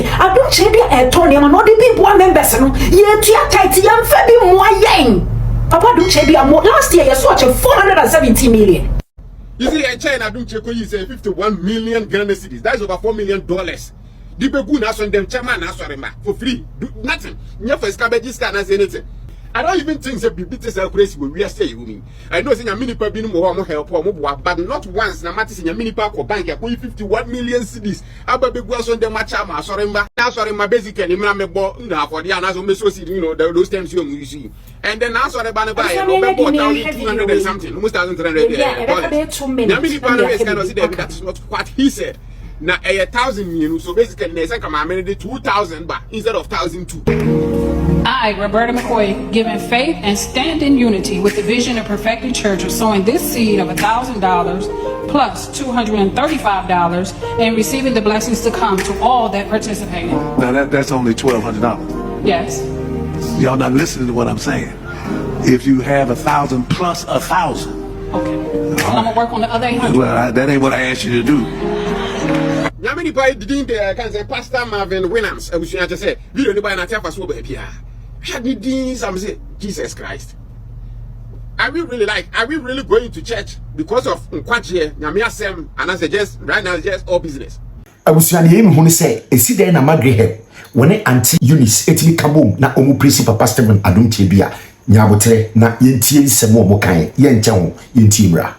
Adom Kyei Tony man no the people members no ye tua tight yam fa bi mo ayen. Papa Adom Kyei last year you saw 470 million. You see, in China, Adom Kyei is 51 million Ghana cedis. That is over $4 million. The people now on them chairman for free. Do nothing. You for scabages can say anything. I don't even think that people are crazy when we are saying. I know in a mini pub in more help or more, but not once. No matter in a mini park or bank, I put 51 million cedis. I baby was on the matchama. Sorry, my basic and for the answer, you know, those times you see. And then now, sorry, by 200 and something, almost $1,300. That's not what he said. Now, 1,000, so basically, they say, come on, 2,000 baht instead of 1,002. I, Roberta McCoy, given faith and stand in unity with the vision of Perfected Church of sowing this seed of $1,000 plus $235 and receiving the blessings to come to all that participated. Now that's only $1,200. Yes. Y'all not listening to what I'm saying. If you have 1,000 plus 1,000. Okay. Well, I'm gonna work on the other 800. Well, that ain't what I asked you to do. How many people didn't can say Pastor Marvin Winans? I was just say, you don't buy a so baby. Had me doing some say Jesus Christ. Are we really going to church because of Nkwache, Nyame Asem, and I suggest right now it's just all business? I was saying him who say, a sit there na Magrehelb when Auntie Unice etimi kabom na omu principal pastor Adom Kyei nyabotre na yentie semo mo kan yenche ho yentimra.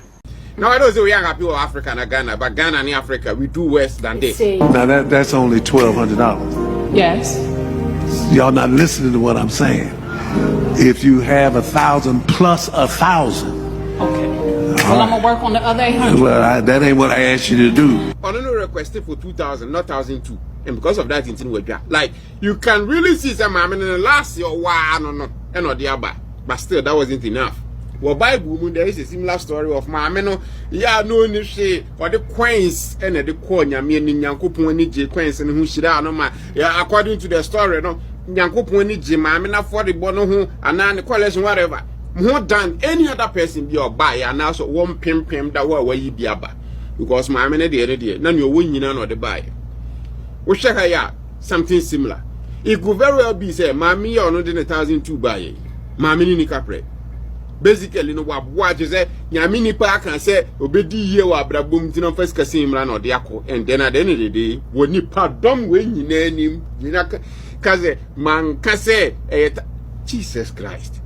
Now I don't say we are happy with Africa and Ghana, but Ghana and Africa we do worse than this. Now that's only $1,200. Yes. Y'all not listening to what I'm saying. If you have 1,000 plus 1,000. Okay. Well, I'm gonna work on the other 800. Well, that ain't what I asked you to do. I don't know requested for 2,000, not 1,002, and because of that, it's like you can really see some. I mean, in the last year, wow, no, and not the other, but still that wasn't enough. Well, Bible, there is a similar story of my no, yeah, no, ni she or the coins and the corner, meaning Yankoponi J coins and who should no ma. Yeah, according to the story, no, Yankoponi J, my men afford the bono who and then the collection, whatever. More than any other person be your buy, and also one pim that where you be about. Because my men at the end of the day, none you're winning or the buy. We check her something similar. It could very well be say, Mammy or not in 1,002 buy. Mammy in the basically, no what you say, Yamini Park and say, Obedi ye wa brabum tino first kasim ran or diako, and then at the end of the day, when you pardon when you name him, you know, Kaze, man, Kase, Jesus Christ.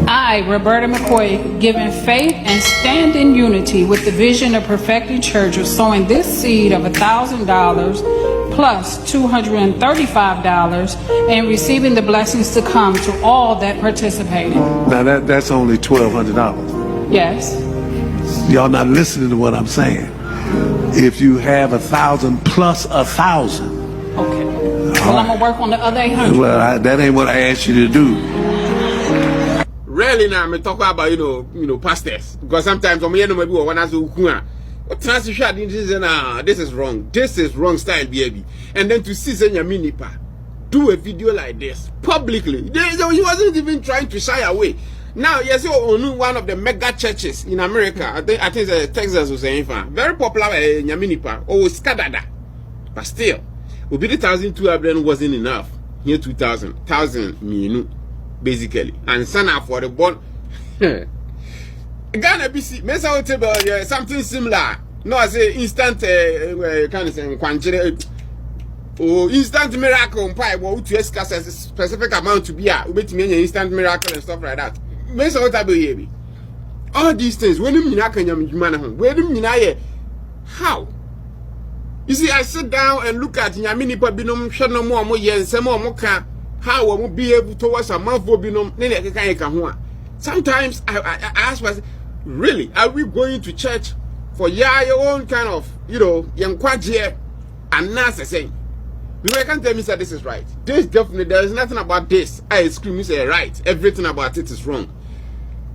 I, Roberta McCoy, given faith and stand in unity with the vision of Perfected Church of sowing this seed of $1,000 plus $235 and receiving the blessings to come to all that participated. Now that's only $1,200. Yes. Y'all not listening to what I'm saying. If you have 1,000 plus 1,000. Okay. Well, I'm gonna work on the other 800. Well, that ain't what I asked you to do. Rarely now, I talk about you know pastors, because sometimes when you know maybe one has to transition this is wrong. This is wrong style, baby. And then to see Yaminipa do a video like this publicly, he wasn't even trying to shy away. Now, yes, only one of the mega churches in America. I think Texas was saying very popular Yaminipa or Skadada, but still. Obi 1,200 wasn't enough. Here 2,000, 1,000 basically, and sana for the bond. Ghana BC, Mesa table something similar. No, I say instant kind of say instant miracle. Pie, what to discuss a specific amount to be with me instant miracle and stuff like that. Mesa table all these things. When you how? You see, I sit down and look at Yamini Pabinum, Shano Mo Yen, Samo Moka, how I will be able to watch a mouth binum, sometimes I ask myself, really, are we going to church for your own kind of, young quadrier and Nasa saying? You can't tell me that this is right. This definitely, there is nothing about this. I scream, you say right. Everything about it is wrong.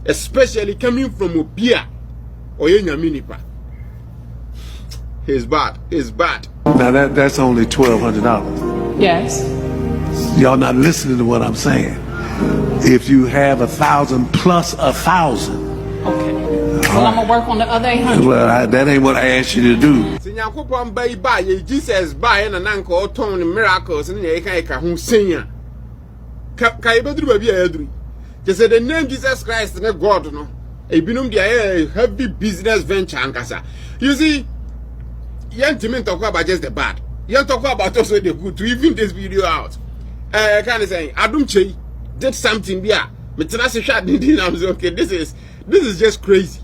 Especially coming from Obia or Yamini Pa. It's bad. It's bad. Now that's only $1,200. Yes. Y'all not listening to what I'm saying. If you have 1,000 plus 1,000. Okay. Well, I'm gonna work on the other 800. Well, that ain't what I asked you to do. Sinyankopon buy Jesus buy na nanka oton miracles na ye kan ho senya. Ka ebedru ba bia edru. Just say the name Jesus Christ na God no. Ebinum dia heavy business venture ankasa. You see, you talk about just the bad. You talk about also the good to even this video out. Kind of saying Adom Kyei did something there. Okay, this is just crazy.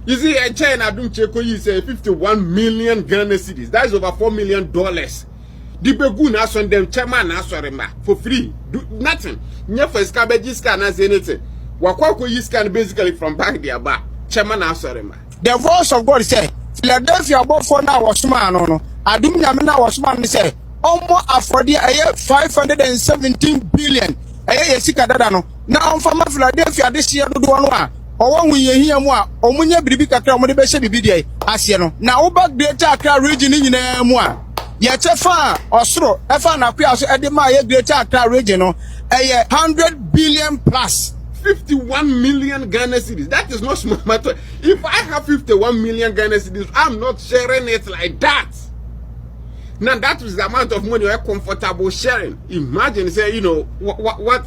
You see, China Adom Kyei you say 51 million Ghana cedis. That is over $4 million. The begun has on them chairman for free. Do nothing. Never scabbage scan as anything. Wakwako you scan basically from back there back. Chairman has the voice of God said, Philadelphia about 4 now was man no. Adom Yamina was man say almost afford the 517 billion. Sika dada no. Now from Philadelphia this year do one one. Or when we hear more, or when you be kakra mo de be she bibi dey asie no. Now back greater Accra region in mo a. Yet fa osoro e fa na kwa so e de ma ye greater Accra region no. 100 billion plus. 51 million Ghana cedis. That is not small matter. If I have 51 million Ghana cedis, I'm not sharing it like that. Now that is the amount of money you're comfortable sharing. Imagine, say, you know, what?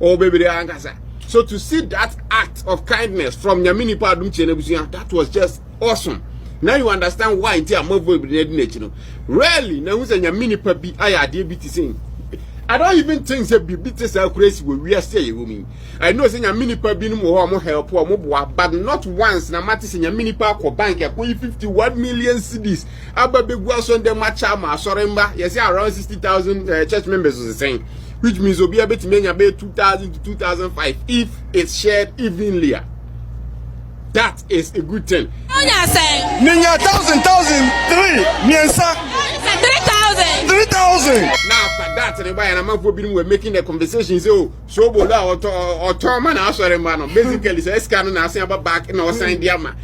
Oh, baby, so to see that act of kindness from Nyamini Adom Kyei, that was just awesome. Now you understand why I'm more really, now who's a Nyamini Papi, I did saying. I don't even think that BBTs are crazy when we are saying women. I know saying a mini per bin more help or more, but not once. Na matter saying a mini park or bank, I pay 51 million cedis. Abba big was on the matchama, soremba, yes, around 60,000 church members was the same, which means will be able to make about 2,000 to 2,005 if it's shared evenly. That is a good thing. Ninya 1,000, 3,000. Now after that, and I'm we're making the conversation. So bola or man also man. Basically, so scan na say about back in our sign diama.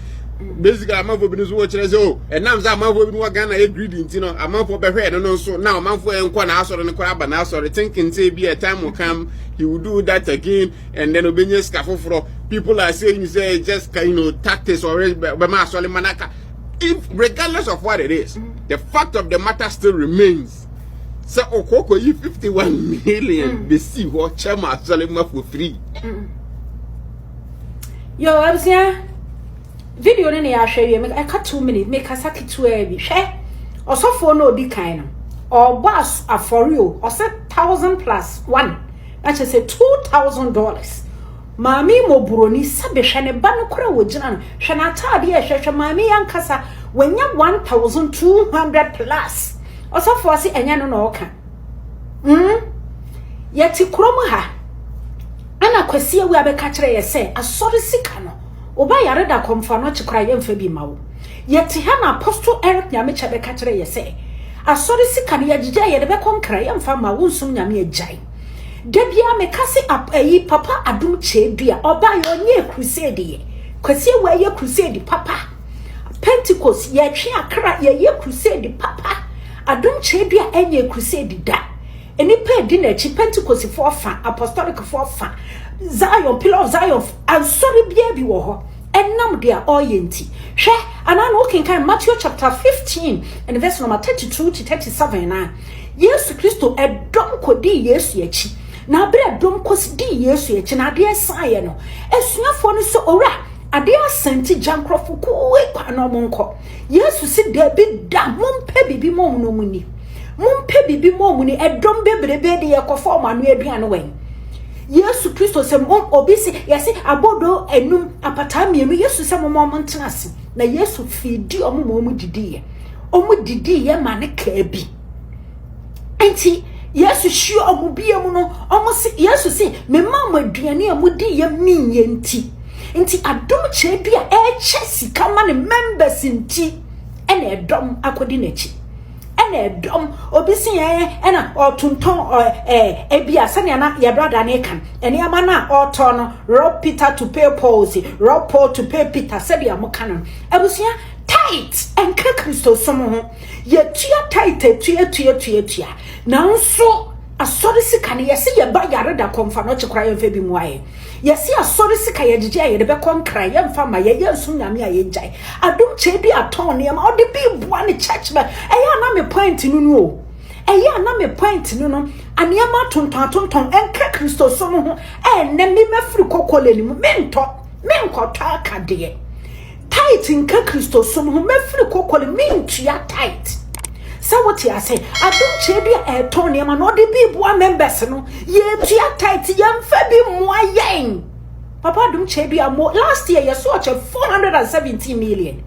Basically, I'm for business watch so and now I'm for Ghana ingredient, you know. I'm for be head no so now I'm for enkwa na asore ne kwaba na asore thinking say be a time will come he will do that again and then obenye scafofro. People are saying you say just tactics or manaka. If regardless of what it is, the fact of the matter still remains. So Okoko you 51 million they see what chairman selling for free. Yo, I'm saying video ni ya share you make 2 minutes make asaki 2 heavy share or so for no di kind or boss for you or say 1,000 plus 1 that is say $2,000. Mami mo buroni sabe shane ba no kora wogina no shana taade e hwehwe mami yankasa wanya 1,200 plus osafo ase enya no na oka yeti kromo ha ana kwasi ewu abeka kire ye se asori sika no oba yare da komfa no chikra ye mfa bi mawo yeti ha na apostle Eric nyame chebe ka kire ye se asori sika no yagija ye de be konkra ye mfa mawo nsum nyame agyan Debia me kasi papa Adom Kyei dua oba yo nye crusade ye kwasi we ye crusade papa Pentecost ye twe akra ye crusade papa Adom Kyei dua enye crusade da eni pa di na chi Pentecost for fa apostolic for fa Zion pillar of Zion ansori bia bi wo ho enam dia oyenti hwe anano kinkan Matthew chapter 15 and verse number 32 to 37 na Yesu Kristo edom kodi Yesu echi na bre dom kosi di Yesu echi na de saye no esuafo no so ora ade asenti jankrofo ku e kwa no monko Yesu si de bi da mompe bibi mom no muni mompe bibi mom ni edom bebrebe de yakofo ma no aduane wen Yesu Kristo se mom obisi yesi abodo enum apata mienu Yesu se mom ntenase na Yesu fidi omo didi ye ma ne ka bi enti Yesu shi omubie mu no omosi Yesu si me mama aduane amudi ye minye nti Adom Kyei dua eche kama ne members nti ene edom akodi nachi ene edom obisi ye ena otunton ebia sane na ya brother ne kan ene ama na oto no rob Peter to pay Paul rob Paul to pay Peter said ya mokana ebusia tight enka Kristo somo ho ye tua tight tua na nso asori sika ne yesi ye ba yare da komfa no chekra ye mfa bi muaye Yesi asori sika yejije ye de be konkra ye mfa ma ye yensu nyame a ye jai Adom Kyei bi aton ne ma o de bi bua ne church ba eya na me point nu o eya na me point nu no aniama tonton enka Kristo so no ho ne me mafiri kokole ni mu menkoto akade tight nka Kristo so no ho mafiri kokole mentua tight. So what you say? Adom Kyei bi ton ne ma no de bi bua members no ye tua tight yam fa bi mo ayen. Papa Adom Kyei bi mo last year you saw 417 million.